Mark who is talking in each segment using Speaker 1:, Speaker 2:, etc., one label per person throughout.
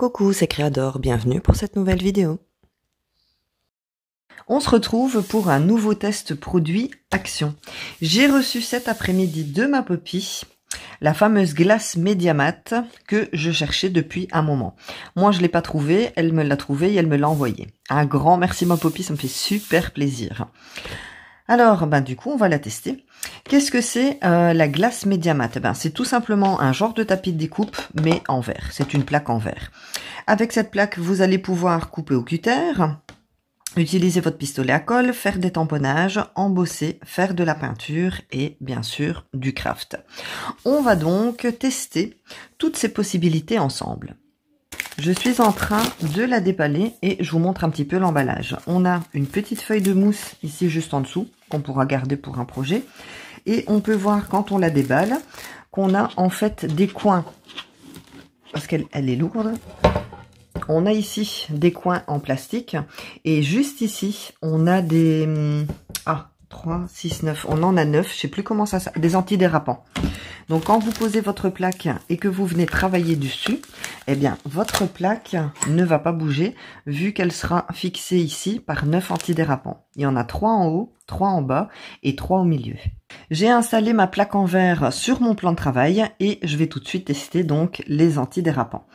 Speaker 1: Coucou, c'est Créador, bienvenue pour cette nouvelle vidéo. On se retrouve pour un nouveau test produit Action. J'ai reçu cet après-midi de ma Poppy la fameuse glace Mediamat que je cherchais depuis un moment. Moi je ne l'ai pas trouvée, elle me l'a trouvée et elle me l'a envoyée. Un grand merci ma Poppy, ça me fait super plaisir. Alors, du coup, on va la tester. Qu'est-ce que c'est la glace Mediamat? C'est tout simplement un genre de tapis de découpe, mais en verre. C'est une plaque en verre. Avec cette plaque, vous allez pouvoir couper au cutter, utiliser votre pistolet à colle, faire des tamponnages, embosser, faire de la peinture et bien sûr du craft. On va donc tester toutes ces possibilités ensemble. Je suis en train de la déballer et je vous montre un petit peu l'emballage. On a une petite feuille de mousse ici juste en dessous qu'on pourra garder pour un projet. Et on peut voir quand on la déballe qu'on a en fait des coins, parce qu'elle est lourde. On a ici des coins en plastique et juste ici on a des 3, 6, 9, on en a 9, je sais plus comment ça s'appelle, des antidérapants. Donc quand vous posez votre plaque et que vous venez travailler dessus, eh bien votre plaque ne va pas bouger vu qu'elle sera fixée ici par 9 antidérapants. Il y en a 3 en haut, 3 en bas et 3 au milieu. J'ai installé ma plaque en verre sur mon plan de travail et je vais tout de suite tester donc les antidérapants.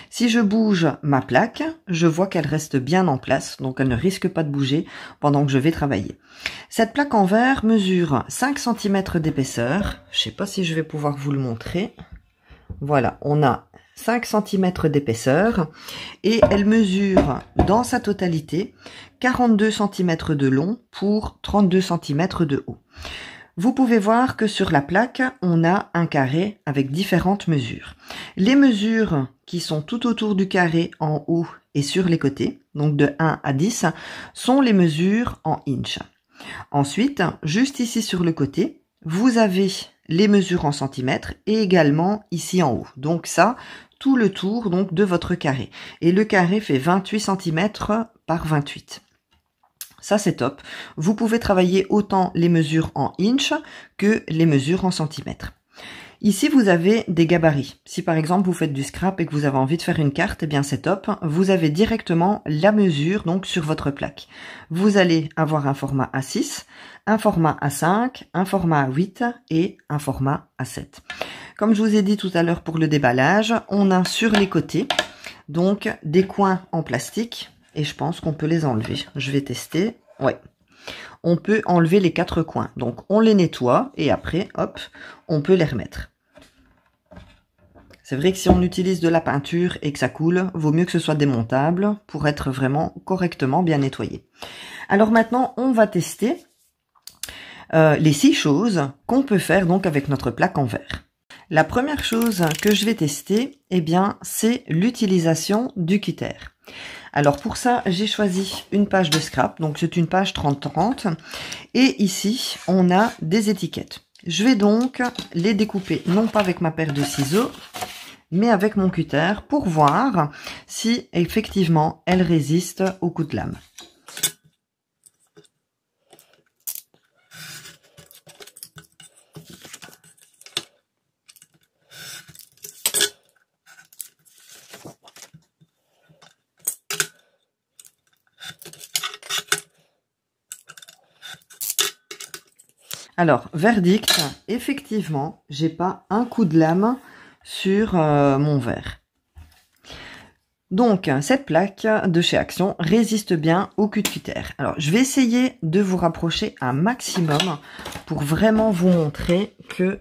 Speaker 1: Si je bouge ma plaque, je vois qu'elle reste bien en place, donc elle ne risque pas de bouger pendant que je vais travailler. Cette plaque en verre mesure 5 cm d'épaisseur. Je ne sais pas si je vais pouvoir vous le montrer. Voilà, on a 5 cm d'épaisseur et elle mesure dans sa totalité 42 cm de long pour 32 cm de haut. Vous pouvez voir que sur la plaque, on a un carré avec différentes mesures. Les mesures qui sont tout autour du carré en haut et sur les côtés, donc de 1 à 10, sont les mesures en inch. Ensuite, juste ici sur le côté, vous avez les mesures en centimètres et également ici en haut. Donc ça, tout le tour donc de votre carré. Et le carré fait 28 cm par 28. Ça, c'est top. Vous pouvez travailler autant les mesures en inch que les mesures en centimètres. Ici, vous avez des gabarits. Si par exemple, vous faites du scrap et que vous avez envie de faire une carte, eh bien c'est top. Vous avez directement la mesure donc sur votre plaque. Vous allez avoir un format A6, un format A5, un format A8 et un format A7. Comme je vous ai dit tout à l'heure pour le déballage, on a sur les côtés donc des coins en plastique. Et je pense qu'on peut les enlever. Je vais tester. Ouais. On peut enlever les 4 coins. Donc, on les nettoie et après, hop, on peut les remettre. C'est vrai que si on utilise de la peinture et que ça coule, vaut mieux que ce soit démontable pour être vraiment correctement bien nettoyé. Alors maintenant, on va tester les 6 choses qu'on peut faire donc avec notre plaque en verre. La première chose que je vais tester, eh bien, c'est l'utilisation du cutter. Alors pour ça, j'ai choisi une page de scrap, donc c'est une page 30-30. Et ici, on a des étiquettes. Je vais donc les découper, non pas avec ma paire de ciseaux, mais avec mon cutter pour voir si effectivement elles résistent aux coups de lame. Alors, verdict, effectivement, j'ai pas un coup de lame sur mon verre. Donc, cette plaque de chez Action résiste bien au coup de cutter. Alors, je vais essayer de vous rapprocher un maximum pour vraiment vous montrer que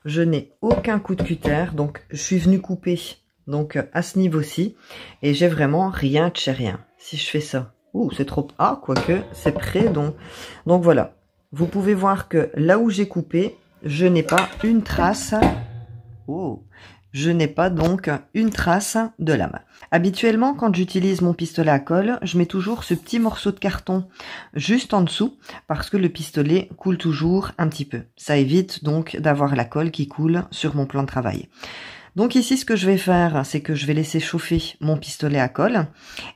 Speaker 1: je n'ai aucun coup de cutter. Donc, je suis venue couper donc à ce niveau-ci et j'ai vraiment rien de chez rien. Si je fais ça, c'est trop... quoique, c'est prêt. Donc voilà. Vous pouvez voir que là où j'ai coupé, je n'ai pas une trace. Je n'ai pas donc une trace de lame. Habituellement, quand j'utilise mon pistolet à colle, je mets toujours ce petit morceau de carton juste en dessous parce que le pistolet coule toujours un petit peu. Ça évite donc d'avoir la colle qui coule sur mon plan de travail. Donc ici, ce que je vais faire, c'est que je vais laisser chauffer mon pistolet à colle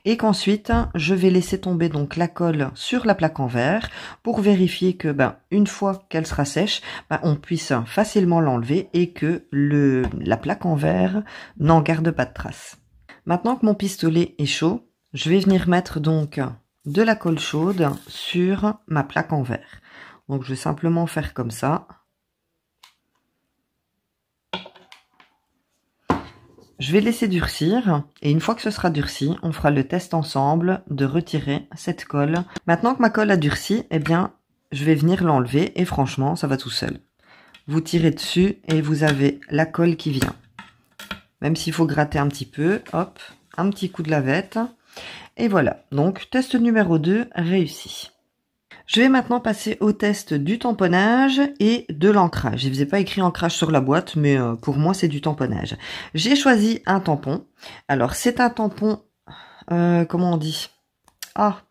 Speaker 1: et qu'ensuite, je vais laisser tomber donc la colle sur la plaque en verre pour vérifier que, une fois qu'elle sera sèche, on puisse facilement l'enlever et que la plaque en verre n'en garde pas de traces. Maintenant que mon pistolet est chaud, je vais venir mettre donc de la colle chaude sur ma plaque en verre. Donc je vais simplement faire comme ça. Je vais laisser durcir et une fois que ce sera durci, on fera le test ensemble de retirer cette colle. Maintenant que ma colle a durci, eh bien, je vais venir l'enlever et franchement, ça va tout seul. Vous tirez dessus et vous avez la colle qui vient. Même s'il faut gratter un petit peu, hop, un petit coup de lavette. Et voilà, donc test numéro 2 réussi. Je vais maintenant passer au test du tamponnage et de l'ancrage. Il ne faisait pas écrit ancrage sur la boîte, mais pour moi c'est du tamponnage. J'ai choisi un tampon. Alors c'est un tampon, comment on dit? Ah,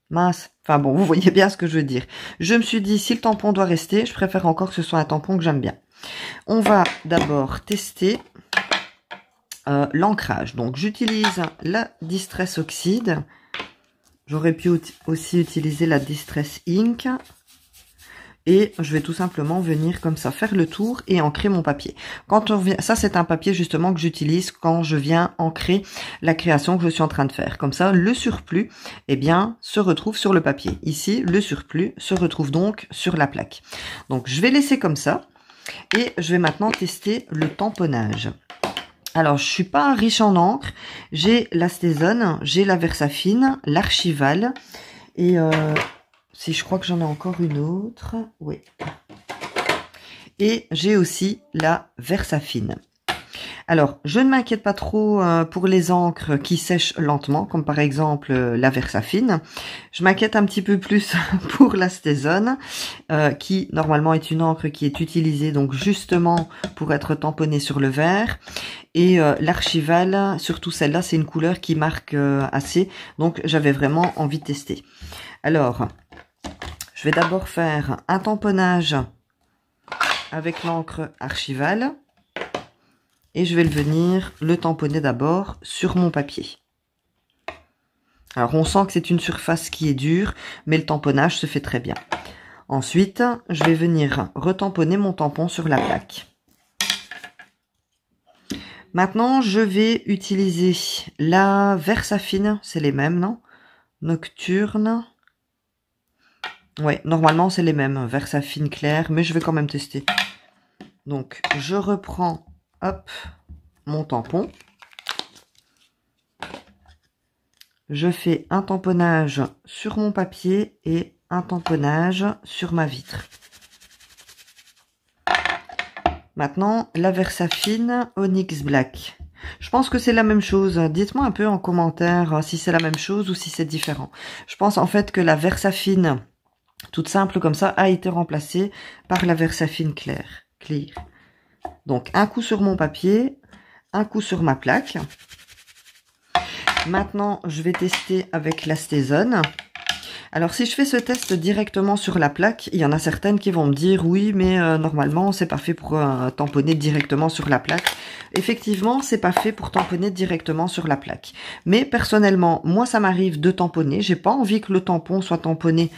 Speaker 1: mince. Enfin bon, vous voyez bien ce que je veux dire. Je me suis dit, si le tampon doit rester, je préfère encore que ce soit un tampon que j'aime bien. On va d'abord tester l'ancrage. Donc j'utilise la Distress Oxide. J'aurais pu aussi utiliser la Distress Ink. Et je vais tout simplement venir comme ça faire le tour et ancrer mon papier. Quand on vient, ça c'est un papier justement que j'utilise quand je viens ancrer la création que je suis en train de faire. Comme ça, le surplus, eh bien, se retrouve sur le papier. Ici, le surplus se retrouve donc sur la plaque. Donc je vais laisser comme ça et je vais maintenant tester le tamponnage. Alors, je suis pas riche en encre. J'ai la Stazone, j'ai la Versafine, l'Archival. Et si je crois que j'en ai encore une autre. Oui. Et j'ai aussi la Versafine. Alors, je ne m'inquiète pas trop pour les encres qui sèchent lentement, comme par exemple la Versafine. Je m'inquiète un petit peu plus pour la Stazone, qui normalement est une encre qui est utilisée donc justement pour être tamponnée sur le verre. Et l'Archival, surtout celle-là, c'est une couleur qui marque assez, donc j'avais vraiment envie de tester. Alors, je vais d'abord faire un tamponnage avec l'encre Archival. Et je vais venir le tamponner d'abord sur mon papier. Alors on sent que c'est une surface qui est dure, mais le tamponnage se fait très bien. Ensuite, je vais venir retamponner mon tampon sur la plaque. Maintenant, je vais utiliser la Versafine, c'est les mêmes, non? Nocturne. Ouais, normalement c'est les mêmes, Versafine claire, mais je vais quand même tester. Donc, je reprends... Hop, mon tampon. Je fais un tamponnage sur mon papier et un tamponnage sur ma vitre. Maintenant, la Versafine Onyx Black. Je pense que c'est la même chose. Dites-moi un peu en commentaire si c'est la même chose ou si c'est différent. Je pense en fait que la Versafine, toute simple comme ça, a été remplacée par la Versafine Clear. Donc, un coup sur mon papier, un coup sur ma plaque. Maintenant, je vais tester avec la Stazone. Alors, si je fais ce test directement sur la plaque, il y en a certaines qui vont me dire « Oui, mais normalement, c'est pas fait pour tamponner directement sur la plaque. » Effectivement, c'est pas fait pour tamponner directement sur la plaque. Mais personnellement, moi, ça m'arrive de tamponner. J'ai pas envie que le tampon soit tamponné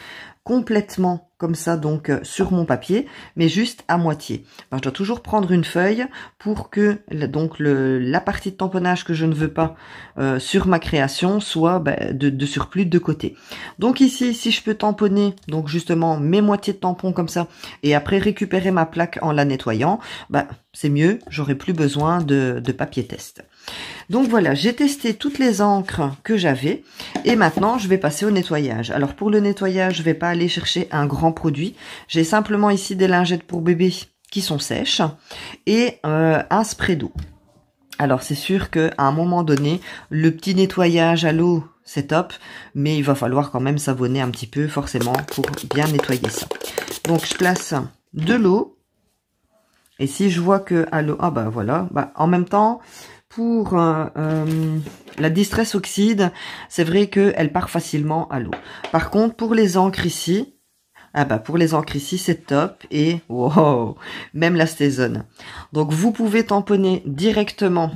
Speaker 1: complètement comme ça, donc sur mon papier, mais juste à moitié. Alors, je dois toujours prendre une feuille pour que donc la partie de tamponnage que je ne veux pas sur ma création soit de surplus de côté. Donc ici, si je peux tamponner donc justement mes moitiés de tampons comme ça et après récupérer ma plaque en la nettoyant, c'est mieux, j'aurai plus besoin de papier test. Donc voilà, j'ai testé toutes les encres que j'avais et maintenant je vais passer au nettoyage. Alors pour le nettoyage, je vais pas aller chercher un grand produit. J'ai simplement ici des lingettes pour bébé qui sont sèches et un spray d'eau. Alors c'est sûr qu'à un moment donné, le petit nettoyage à l'eau, c'est top, mais il va falloir quand même savonner un petit peu forcément pour bien nettoyer ça. Donc je place de l'eau et si je vois que à l'eau, voilà, en même temps... Pour la Distress Oxide, c'est vrai qu'elle part facilement à l'eau. Par contre, pour les encres ici, c'est top. Et wow, même la Stazone. Donc, vous pouvez tamponner directement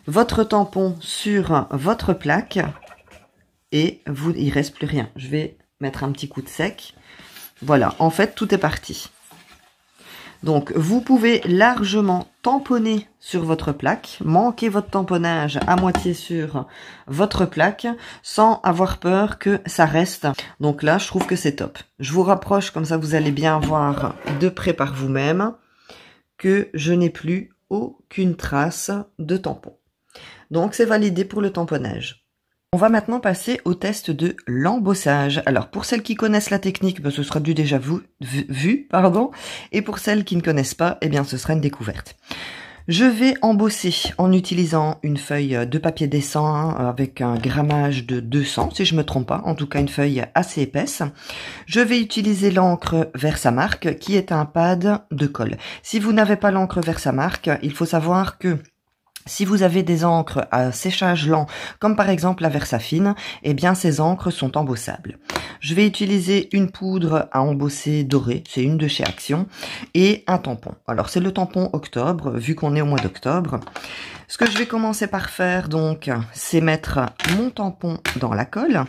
Speaker 1: votre tampon sur votre plaque et il reste plus rien. Je vais mettre un petit coup de sec. Voilà, en fait, tout est parti. Donc, vous pouvez largement tamponner sur votre plaque, manquer votre tamponnage à moitié sur votre plaque, sans avoir peur que ça reste. Donc là, je trouve que c'est top. Je vous rapproche, comme ça vous allez bien voir de près par vous-même que je n'ai plus aucune trace de tampon. Donc, c'est validé pour le tamponnage. On va maintenant passer au test de l'embossage. Alors, pour celles qui connaissent la technique, ce sera du déjà vu, pardon. Et pour celles qui ne connaissent pas, eh bien, ce sera une découverte. Je vais embosser en utilisant une feuille de papier dessin avec un grammage de 200, si je me trompe pas. En tout cas, une feuille assez épaisse. Je vais utiliser l'encre Versamark, qui est un pad de colle. Si vous n'avez pas l'encre Versamark, il faut savoir que si vous avez des encres à séchage lent, comme par exemple la Versafine, eh bien ces encres sont embossables. Je vais utiliser une poudre à embosser dorée, c'est une de chez Action, et un tampon. Alors c'est le tampon octobre, vu qu'on est au mois d'octobre. Ce que je vais commencer par faire donc, c'est mettre mon tampon dans la colle.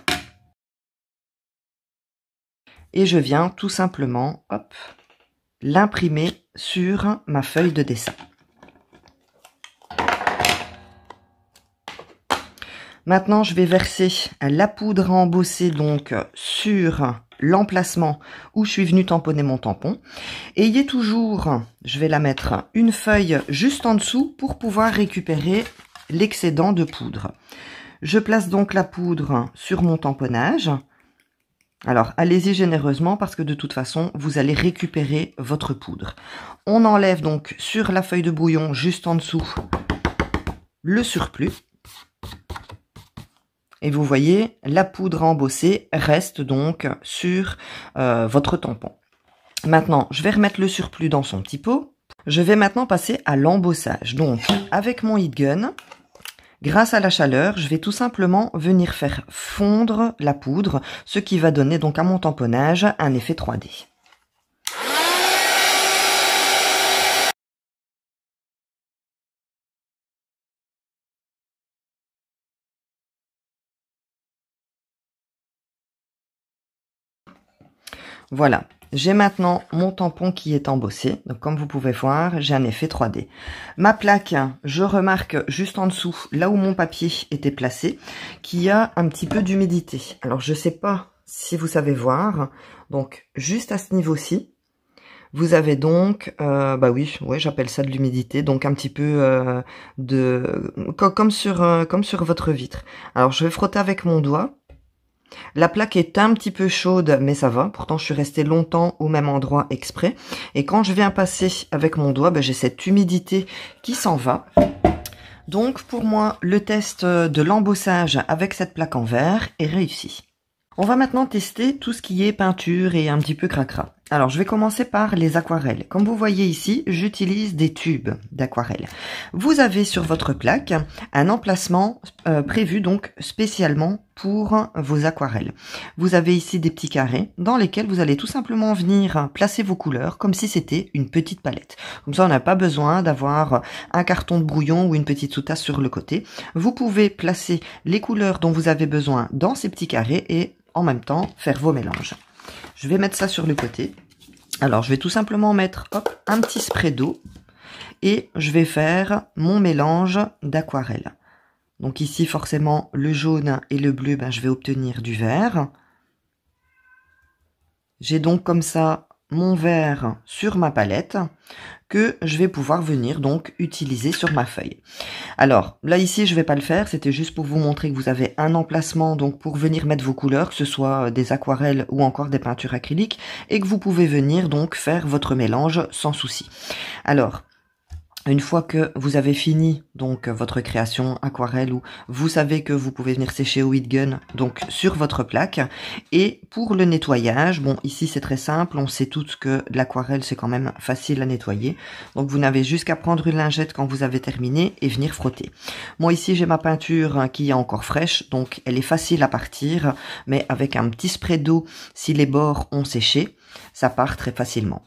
Speaker 1: Et je viens tout simplement, hop, l'imprimer sur ma feuille de dessin. Maintenant, je vais verser la poudre à embosser donc sur l'emplacement où je suis venu tamponner mon tampon. Ayez toujours, je vais la mettre une feuille juste en dessous pour pouvoir récupérer l'excédent de poudre. Je place donc la poudre sur mon tamponnage. Alors, allez-y généreusement parce que de toute façon, vous allez récupérer votre poudre. On enlève donc sur la feuille de brouillon juste en dessous le surplus. Et vous voyez, la poudre embossée reste donc sur votre tampon. Maintenant, je vais remettre le surplus dans son petit pot. Je vais maintenant passer à l'embossage. Donc, avec mon heat gun, grâce à la chaleur, je vais tout simplement venir faire fondre la poudre, ce qui va donner donc à mon tamponnage un effet 3D. Voilà, j'ai maintenant mon tampon qui est embossé. Donc comme vous pouvez voir, j'ai un effet 3D. Ma plaque, je remarque juste en dessous, là où mon papier était placé, qu'il y a un petit peu d'humidité. Alors je ne sais pas si vous savez voir. Donc juste à ce niveau-ci, vous avez donc, j'appelle ça de l'humidité, donc un petit peu comme sur votre vitre. Alors je vais frotter avec mon doigt. La plaque est un petit peu chaude, mais ça va. Pourtant, je suis restée longtemps au même endroit exprès. Et quand je viens passer avec mon doigt, j'ai cette humidité qui s'en va. Donc, pour moi, le test de l'embossage avec cette plaque en verre est réussi. On va maintenant tester tout ce qui est peinture et un petit peu cracra. Alors, je vais commencer par les aquarelles. Comme vous voyez ici, j'utilise des tubes d'aquarelle. Vous avez sur votre plaque un emplacement prévu donc spécialement pour vos aquarelles. Vous avez ici des petits carrés dans lesquels vous allez tout simplement venir placer vos couleurs comme si c'était une petite palette. Comme ça, on n'a pas besoin d'avoir un carton de brouillon ou une petite soutasse sur le côté. Vous pouvez placer les couleurs dont vous avez besoin dans ces petits carrés et en même temps faire vos mélanges. Je vais mettre ça sur le côté. Alors, je vais tout simplement mettre un petit spray d'eau et je vais faire mon mélange d'aquarelle. Donc ici, forcément, le jaune et le bleu, je vais obtenir du vert. J'ai donc comme ça mon vert sur ma palette que je vais pouvoir venir donc utiliser sur ma feuille. Alors là ici je vais pas le faire, c'était juste pour vous montrer que vous avez un emplacement donc pour venir mettre vos couleurs, que ce soit des aquarelles ou encore des peintures acryliques, et que vous pouvez venir donc faire votre mélange sans souci. Alors une fois que vous avez fini donc votre création aquarelle, ou vous savez que vous pouvez venir sécher au heat gun donc sur votre plaque. Et pour le nettoyage, bon ici c'est très simple, on sait toutes que l'aquarelle c'est quand même facile à nettoyer. Donc vous n'avez juste qu'à prendre une lingette quand vous avez terminé et venir frotter. Moi ici j'ai ma peinture qui est encore fraîche, donc elle est facile à partir, mais avec un petit spray d'eau, si les bords ont séché, ça part très facilement.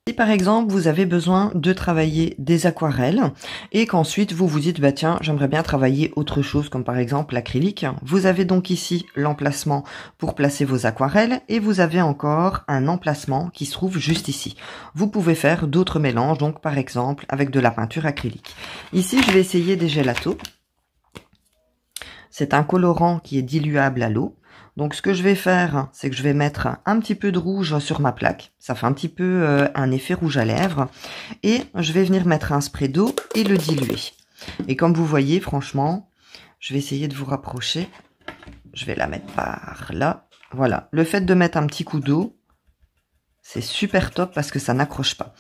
Speaker 1: Si par exemple vous avez besoin de travailler des aquarelles et qu'ensuite vous vous dites bah tiens j'aimerais bien travailler autre chose comme par exemple l'acrylique, vous avez donc ici l'emplacement pour placer vos aquarelles et vous avez encore un emplacement qui se trouve juste ici. Vous pouvez faire d'autres mélanges donc par exemple avec de la peinture acrylique. Ici je vais essayer des gelatos. C'est un colorant qui est diluable à l'eau. Donc ce que je vais faire, c'est que je vais mettre un petit peu de rouge sur ma plaque. Ça fait un petit peu un effet rouge à lèvres. Et je vais venir mettre un spray d'eau et le diluer. Et comme vous voyez, franchement, je vais essayer de vous rapprocher. Je vais la mettre par là. Voilà, le fait de mettre un petit coup d'eau, c'est super top parce que ça n'accroche pas.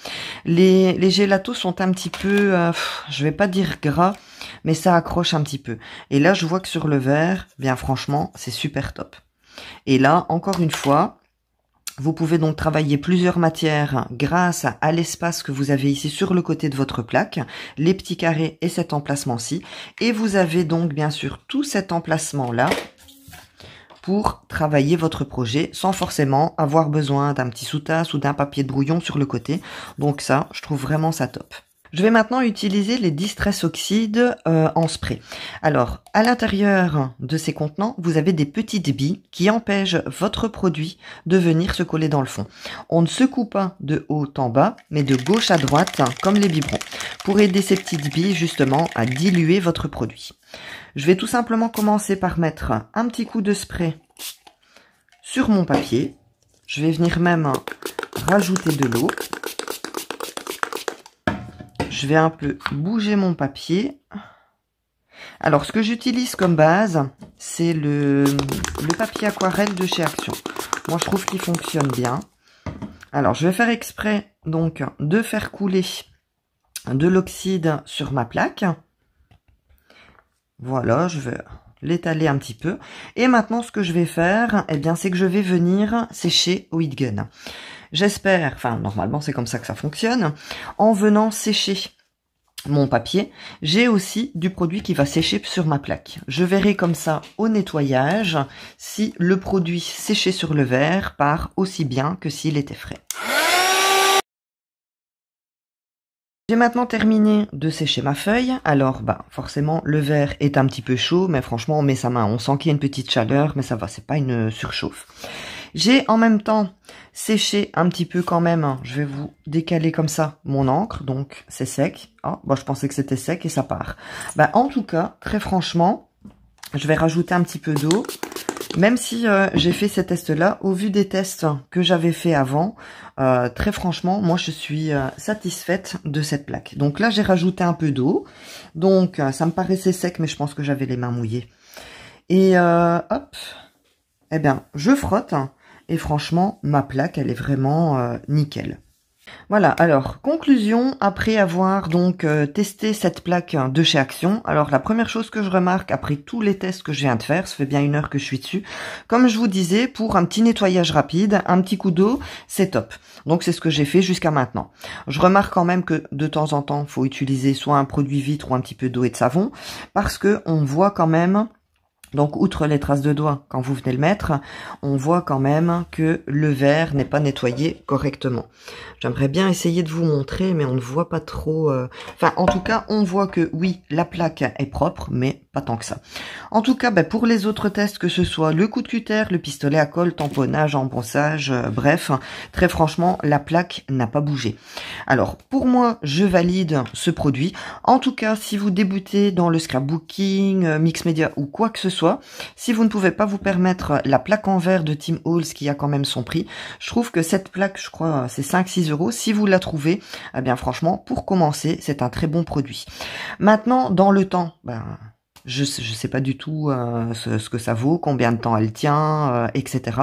Speaker 1: Les gélatos sont un petit peu, je vais pas dire gras, mais ça accroche un petit peu. Et là, je vois que sur le verre, bien franchement, c'est super top. Et là, encore une fois, vous pouvez donc travailler plusieurs matières grâce à l'espace que vous avez ici sur le côté de votre plaque, les petits carrés et cet emplacement-ci. Et vous avez donc bien sûr tout cet emplacement-là pour travailler votre projet sans forcément avoir besoin d'un petit sous-tasse ou d'un papier de brouillon sur le côté. Donc ça, je trouve vraiment ça top. Je vais maintenant utiliser les Distress Oxide en spray. Alors, à l'intérieur de ces contenants, vous avez des petites billes qui empêchent votre produit de venir se coller dans le fond. On ne secoue pas de haut en bas, mais de gauche à droite, comme les biberons, pour aider ces petites billes justement à diluer votre produit. Je vais tout simplement commencer par mettre un petit coup de spray sur mon papier. Je vais venir même rajouter de l'eau. Je vais un peu bouger mon papier. Alors, ce que j'utilise comme base, c'est le papier aquarelle de chez Action. Moi, je trouve qu'il fonctionne bien. Alors, je vais faire exprès, donc, de faire couler de l'oxyde sur ma plaque. Voilà, je vais l'étaler un petit peu. Et maintenant, ce que je vais faire, eh bien, c'est que je vais venir sécher au heat gun. J'espère, enfin normalement c'est comme ça que ça fonctionne, en venant sécher mon papier, j'ai aussi du produit qui va sécher sur ma plaque. Je verrai comme ça au nettoyage si le produit séché sur le verre part aussi bien que s'il était frais. J'ai maintenant terminé de sécher ma feuille. Alors, forcément, le verre est un petit peu chaud, mais franchement, on met sa main. On sent qu'il y a une petite chaleur, mais ça va, c'est pas une surchauffe. J'ai en même temps séché un petit peu quand même. Je vais vous décaler comme ça mon encre, donc c'est sec. Oh, je pensais que c'était sec et ça part. En tout cas, très franchement, je vais rajouter un petit peu d'eau. Même si j'ai fait ces tests-là, au vu des tests que j'avais fait avant, très franchement, moi je suis satisfaite de cette plaque. Donc là, j'ai rajouté un peu d'eau. Donc ça me paraissait sec, mais je pense que j'avais les mains mouillées. Et hop, eh bien, je frotte. Et franchement, ma plaque, elle est vraiment nickel. Voilà, alors, conclusion, après avoir donc testé cette plaque de chez Action, alors la première chose que je remarque après tous les tests que je viens de faire, ça fait bien 1 heure que je suis dessus, comme je vous disais, pour un petit nettoyage rapide, un petit coup d'eau, c'est top. Donc c'est ce que j'ai fait jusqu'à maintenant. Je remarque quand même que de temps en temps, il faut utiliser soit un produit vitre ou un petit peu d'eau et de savon, parce que on voit quand même... Donc, outre les traces de doigts, quand vous venez le mettre, on voit quand même que le verre n'est pas nettoyé correctement. J'aimerais bien essayer de vous montrer, mais on ne voit pas trop... Enfin, en tout cas, on voit que, oui, la plaque est propre, mais pas tant que ça. En tout cas, pour les autres tests, que ce soit le coup de cutter, le pistolet à colle, tamponnage, embossage, bref, très franchement, la plaque n'a pas bougé. Alors, pour moi, je valide ce produit. En tout cas, si vous débutez dans le scrapbooking, mix media ou quoi que ce soit, si vous ne pouvez pas vous permettre la plaque en verre de Tim Holtz qui a quand même son prix, je trouve que cette plaque, je crois, c'est 5-6 €. Si vous la trouvez, eh bien franchement, pour commencer, c'est un très bon produit. Maintenant, dans le temps, je sais pas du tout ce que ça vaut, combien de temps elle tient, etc.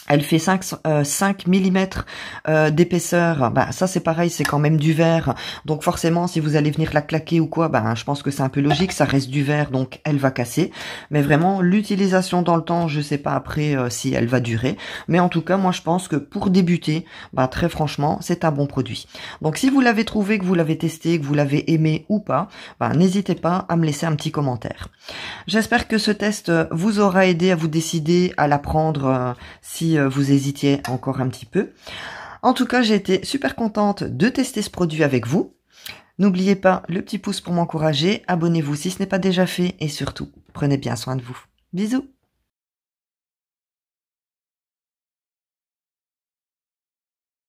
Speaker 1: Elle fait 5 mm d'épaisseur. Ça c'est pareil, c'est quand même du verre. Donc forcément, si vous allez venir la claquer ou quoi, je pense que c'est un peu logique. Ça reste du verre, donc elle va casser. Mais vraiment, l'utilisation dans le temps, je sais pas après si elle va durer. Mais en tout cas, moi je pense que pour débuter, très franchement, c'est un bon produit. Donc si vous l'avez trouvé, que vous l'avez testé, que vous l'avez aimé ou pas, n'hésitez pas à me laisser un petit commentaire. J'espère que ce test vous aura aidé à vous décider à la prendre si vous hésitiez encore un petit peu. En tout cas, j'ai été super contente de tester ce produit avec vous. N'oubliez pas le petit pouce pour m'encourager, abonnez-vous si ce n'est pas déjà fait et surtout, prenez bien soin de vous. Bisous!